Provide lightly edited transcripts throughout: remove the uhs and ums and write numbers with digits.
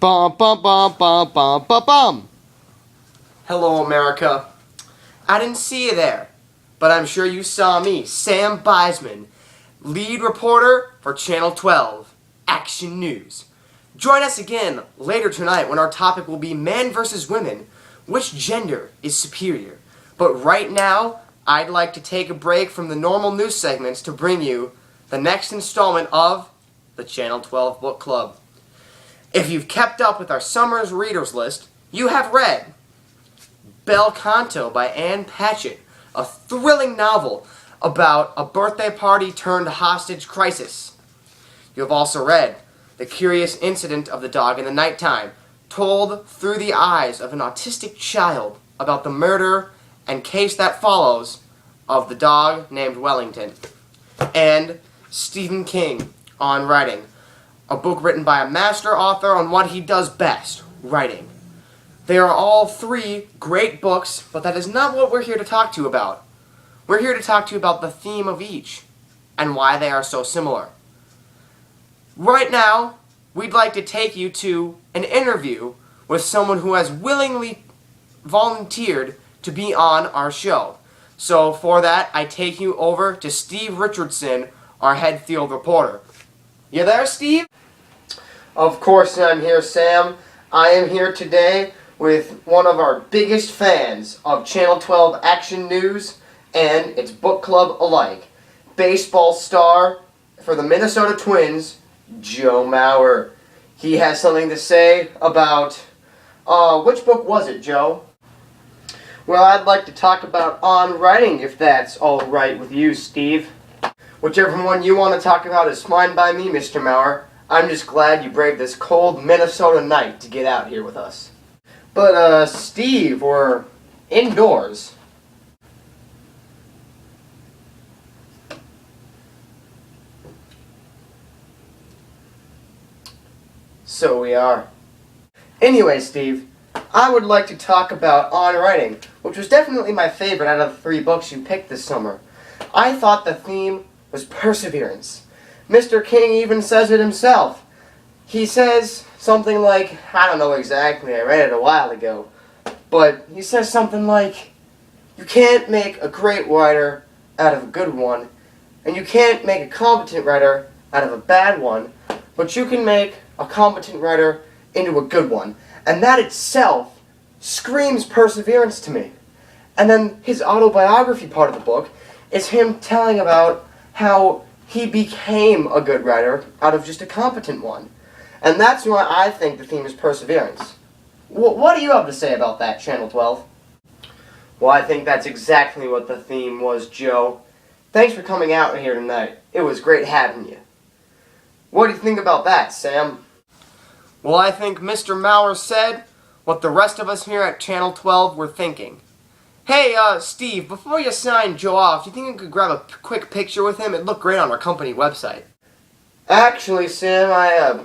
Bum bum bum bum bum bum bum. Hello, America. I didn't see you there, but I'm sure you saw me, Sam Beisman, lead reporter for Channel 12, Action News. Join us again later tonight when our topic will be men versus women. Which gender is superior? But right now, I'd like to take a break from the normal news segments to bring you the next installment of the Channel 12 Book Club. If you've kept up with our summer's readers list, you have read Bel Canto by Ann Patchett, a thrilling novel about a birthday party turned hostage crisis. You have also read The Curious Incident of the Dog in the Nighttime, told through the eyes of an autistic child about the murder and case that follows of the dog named Wellington. And Stephen King on Writing, a book written by a master author on what he does best, writing. They are all three great books, but that is not what we're here to talk to you about. We're here to talk to you about the theme of each and why they are so similar. Right now, we'd like to take you to an interview with someone who has willingly volunteered to be on our show. So for that, I take you over to Steve Richardson, our head field reporter. You there, Steve? Of course I'm here, Sam. I am here today with one of our biggest fans of Channel 12 Action News and its book club alike, baseball star for the Minnesota Twins, Joe Mauer. He has something to say about, which book was it, Joe? Well, I'd like to talk about On Writing, if that's all right with you, Steve. Whichever one you want to talk about is fine by me, Mr. Mauer. I'm just glad you braved this cold Minnesota night to get out here with us. But, Steve, we're indoors. So we are. Anyway, Steve, I would like to talk about On Writing, which was definitely my favorite out of the three books you picked this summer. I thought the theme was perseverance. Mr. King even says it himself. He says something like, I don't know exactly, I read it a while ago, but he says something like, you can't make a great writer out of a good one, and you can't make a competent writer out of a bad one, but you can make a competent writer into a good one. And that itself screams perseverance to me. And then his autobiography part of the book is him telling about how he became a good writer out of just a competent one. And that's why I think the theme is perseverance. What do you have to say about that, Channel 12? Well, I think that's exactly what the theme was, Joe. Thanks for coming out here tonight. It was great having you. What do you think about that, Sam? Well, I think Mr. Mauer said what the rest of us here at Channel 12 were thinking. Hey, Steve, before you sign Joe off, do you think you could grab a quick picture with him? It'd look great on our company website. Actually, Sam,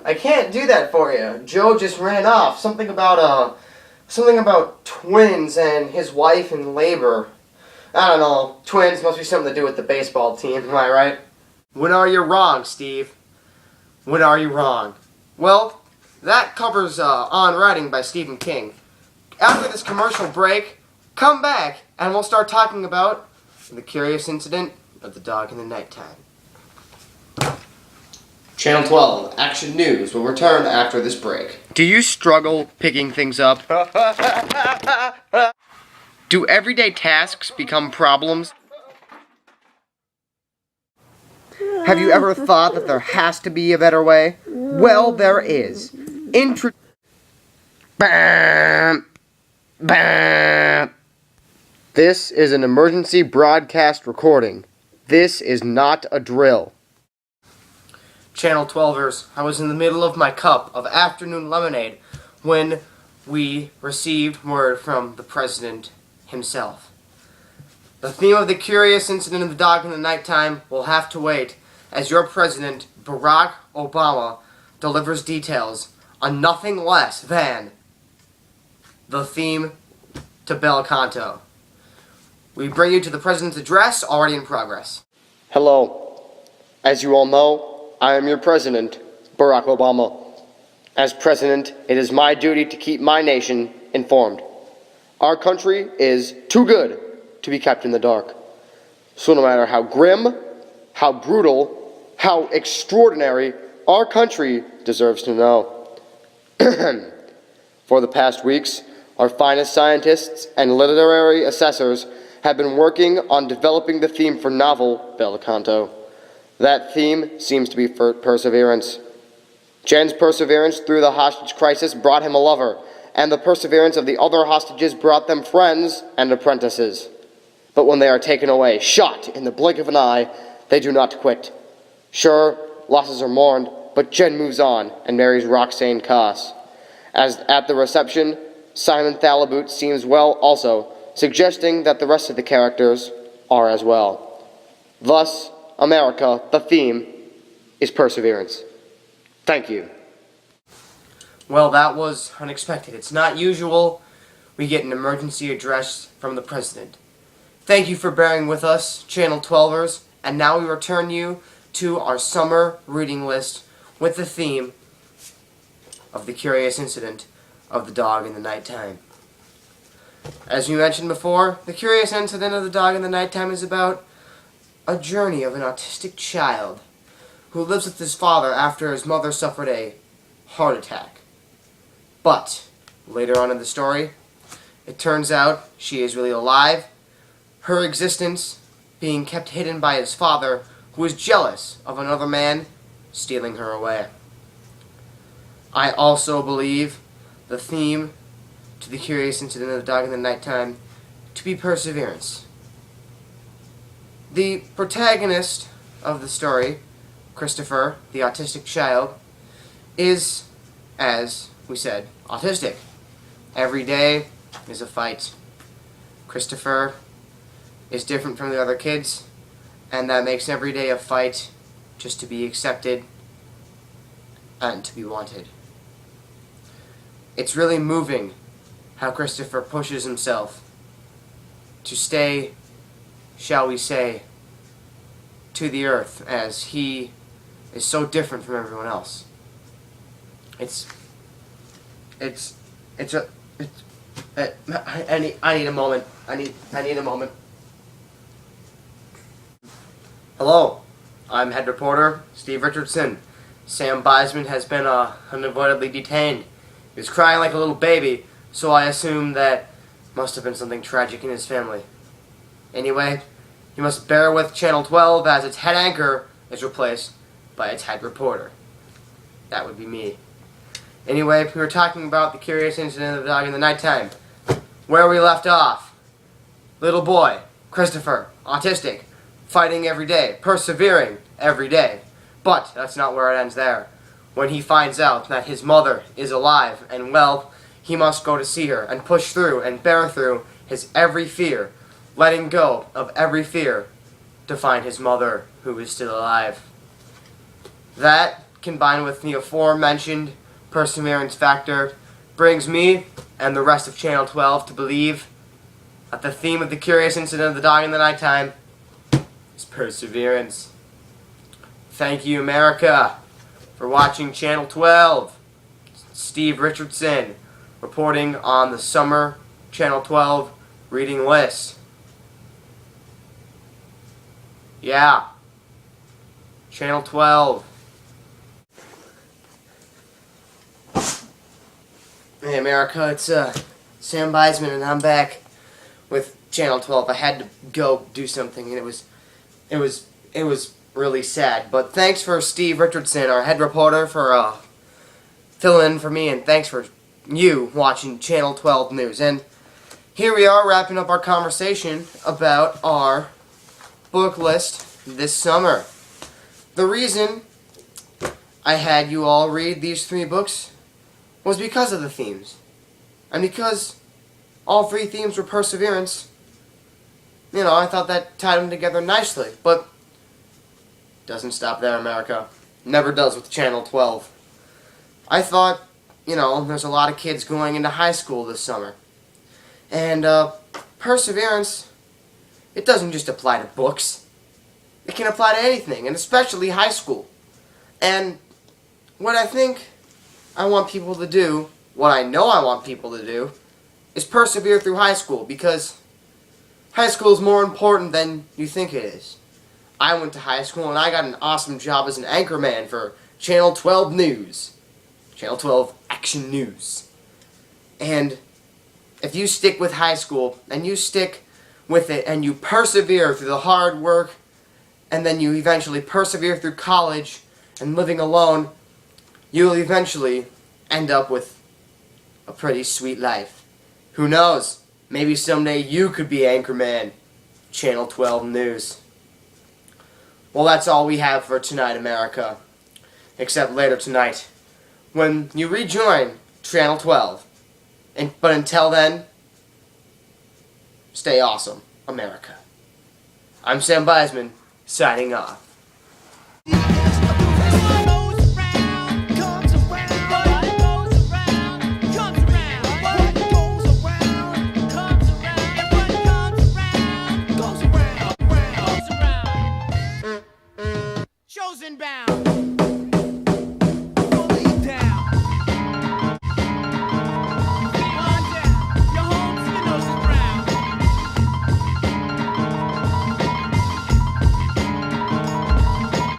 I can't do that for you. Joe just ran off. Something about twins and his wife in labor. I don't know. Twins must be something to do with the baseball team, am I right? When are you wrong, Steve? When are you wrong? Well, that covers On Writing by Stephen King. After this commercial break, come back and we'll start talking about The Curious Incident of the Dog in the Nighttime. Channel 12, Action News will return after this break. Do you struggle picking things up? Do everyday tasks become problems? Have you ever thought that there has to be a better way? Well, there is. Bam! Bam! This is an emergency broadcast recording. This is not a drill. Channel 12ers, I was in the middle of my cup of afternoon lemonade when we received word from the President himself. The theme of The Curious Incident of the Dog in the Nighttime will have to wait as your President, Barack Obama, delivers details on nothing less than the theme to Bel Canto. We bring you to the President's address, already in progress. Hello. As you all know, I am your President, Barack Obama. As president, it is my duty to keep my nation informed. Our country is too good to be kept in the dark. So no matter how grim, how brutal, how extraordinary, our country deserves to know. For the past weeks, our finest scientists and literary assessors have been working on developing the theme for novel Bel Canto. That theme seems to be perseverance. Jen's perseverance through the hostage crisis brought him a lover, and the perseverance of the other hostages brought them friends and apprentices. But when they are taken away, shot in the blink of an eye, they do not quit. Sure, losses are mourned, but Jen moves on and marries Roxane Koss. As at the reception, Simon Thalaboot seems well also, suggesting that the rest of the characters are as well. Thus, America, the theme, is perseverance. Thank you. Well, that was unexpected. It's not usual we get an emergency address from the president. Thank you for bearing with us, Channel 12ers, and now we return you to our summer reading list with the theme of The Curious Incident of the Dog in the Nighttime. As we mentioned before, The Curious Incident of the Dog in the Nighttime is about a journey of an autistic child who lives with his father after his mother suffered a heart attack. But later on in the story, it turns out she is really alive, her existence being kept hidden by his father, who is jealous of another man stealing her away. I also believe the theme to The Curious Incident of the Dog in the Nighttime to be perseverance. The protagonist of the story, Christopher, the autistic child, is, as we said, autistic. Every day is a fight. Christopher is different from the other kids, and that makes every day a fight just to be accepted and to be wanted. It's really moving how Christopher pushes himself to stay, shall we say, to the earth, as he is so different from everyone else. I need a moment. I need a moment. Hello, I'm head reporter Steve Richardson. Sam Beisman has been unavoidably detained. He was crying like a little baby, so I assume that must have been something tragic in his family. Anyway, you must bear with Channel 12 as its head anchor is replaced by its head reporter. That would be me. Anyway, we were talking about The Curious Incident of the Dog in the Nighttime. Where we left off. Little boy, Christopher, autistic, fighting every day, persevering every day. But that's not where it ends there. When he finds out that his mother is alive and well, he must go to see her and push through and bear through his every fear, letting go of every fear to find his mother who is still alive. That, combined with the aforementioned perseverance factor, brings me and the rest of Channel 12 to believe that the theme of The Curious Incident of the Dog in the Nighttime is perseverance. Thank you, America, for watching Channel 12. Steve Richardson reporting on the summer Channel 12 reading list. Yeah. Channel 12. Hey America, it's Sam Beisman, and I'm back with Channel 12. I had to go do something, and it was really sad. But thanks for Steve Richardson, our head reporter, for filling in for me, and thanks for you watching Channel 12 News. And here we are wrapping up our conversation about our book list this summer. The reason I had you all read these 3 books was because of the themes. And because all 3 themes were perseverance, you know, I thought that tied them together nicely. But doesn't stop there, America. Never does with Channel 12. I thought, you know, there's a lot of kids going into high school this summer. And perseverance, it doesn't just apply to books. It can apply to anything, and especially high school. And what I think I want people to do, what I know I want people to do, is persevere through high school, because high school is more important than you think it is. I went to high school and I got an awesome job as an anchorman for Channel 12 News. Channel 12 Action News. And if you stick with high school, and you stick with it, and you persevere through the hard work, and then you eventually persevere through college and living alone, you'll eventually end up with a pretty sweet life. Who knows? Maybe someday you could be anchorman. Channel 12 News. Well, that's all we have for tonight, America. Except later tonight, when you rejoin Channel 12. But until then, stay awesome, America. I'm Sam Beisman, signing off.